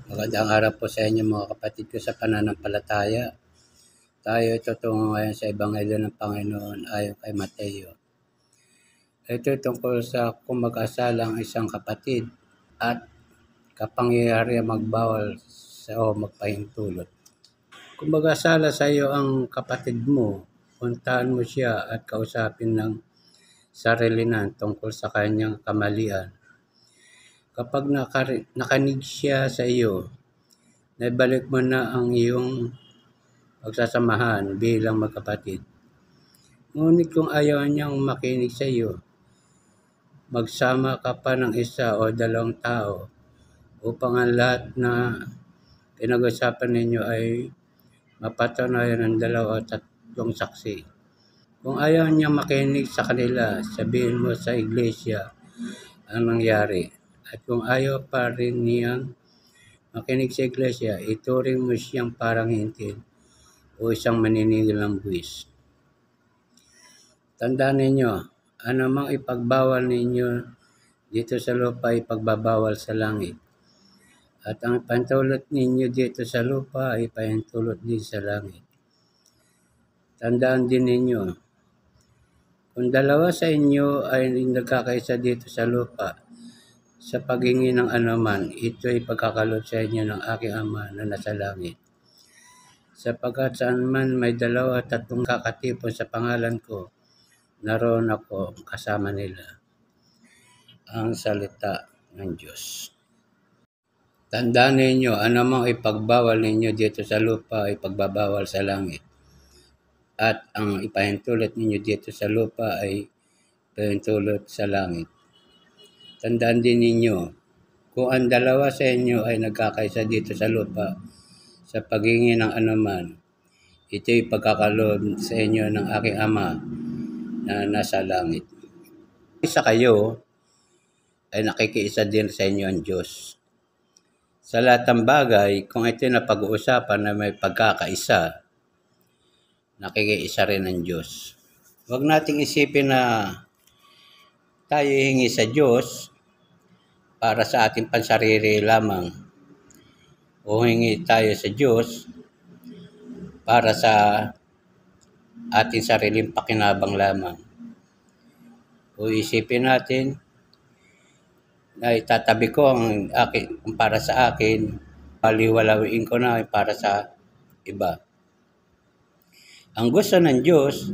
Magandang araw po sa inyo mga kapatid ko sa pananampalataya. Tayo ay tutungo ngayon sa Ebanghelyo ng Panginoon ayon kay Mateo. Ito tungkol sa kung mag-asala ang isang kapatid at kapangyarihan magbawal o magpahintulot. Kung mag-asala sa iyo ang kapatid mo, puntahan mo siya at kausapin ng sarilinan tungkol sa kanyang kamalian. Kapag nakanig siya sa iyo, naibalik mo na ang iyong pagsasamahan bilang magkapatid. Ngunit kung ayaw niyang makinig sa iyo, magsama ka pa ng isa o dalawang tao upang ang lahat na pinag-usapan ninyo ay mapatunayan ng 2 o 3 saksi. Kung ayaw niyang makinig sa kanila, sabihin mo sa iglesia ang nangyari. At kung ayaw pa rin niyang makinig sa iglesia, ituring mo siyang parang hintil o isang maniningil ng buwis. Tandaan ninyo, anumang ipagbawal ninyo dito sa lupa, ipagbabawal sa langit. At ang ipahintulot ninyo dito sa lupa, ipahintulot din sa langit. Tandaan din ninyo, kung 2 sa inyo ay nagkakaisa dito sa lupa, sa paghingi ng anuman, ito ay pagkakalob sa inyo ng aking Ama na nasa langit. Sapagkat saan man may 2 o 3 kakatipon sa pangalan ko, naroon ako kasama nila. Ang salita ng Diyos. Tandaan ninyo, anumang ipagbawal ninyo dito sa lupa ay pagbabawal sa langit. At ang ipahintulot ninyo dito sa lupa ay ipahintulot sa langit. Tandaan din ninyo, kung ang 2 sa inyo ay nagkakaisa dito sa lupa sa paghingi ng anuman, ito'y pagkakalob sa inyo ng aking Ama na nasa langit. Isa kayo ay nakikiisa din sa inyo ang Diyos. Sa lahat ng bagay, kung ito'y napag-uusapan na may pagkakaisa, nakikiisa rin ang Diyos. Huwag nating isipin na tayo hingi sa Diyos para sa ating pansarili lamang o hingi tayo sa Diyos para sa ating sariling pakinabang lamang. O isipin natin na itatabi ko ang para sa akin, paliwalawiin ko na para sa iba. Ang gusto ng Diyos,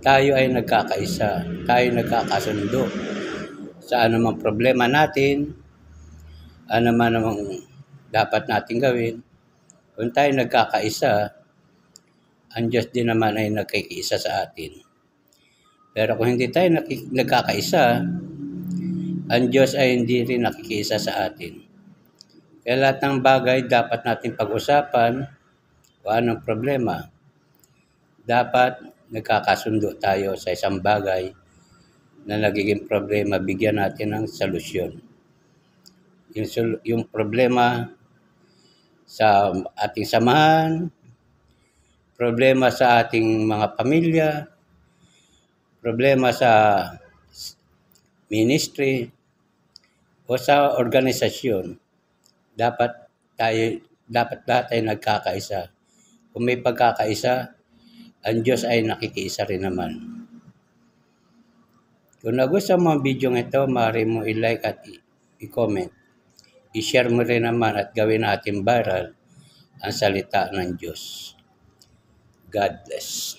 tayo ay nagkakaisa, tayo nagkakasundo sa anumang problema natin, anuman namang dapat natin gawin. Kung tayo nagkakaisa, ang Diyos din naman ay nagkikiisa sa atin. Pero kung hindi tayo nagkakaisa, ang Diyos ay hindi rin nakikiisa sa atin. Kaya lahat ng bagay dapat natin pag-usapan kung anong problema. Dapat nagkakasundo tayo sa isang bagay na nagiging problema, bigyan natin ng solusyon. Yung problema sa ating samahan, problema sa ating mga pamilya, problema sa ministry o sa organisasyon, dapat lahat ay nagkakaisa. Kung may pagkakaisa, ang Diyos ay nakikiisa rin naman. Kung nagustuhan mo ang video ito, maaari mo i-like at i-comment. I-share mo rin naman at gawin natin viral ang salita ng Diyos. God bless.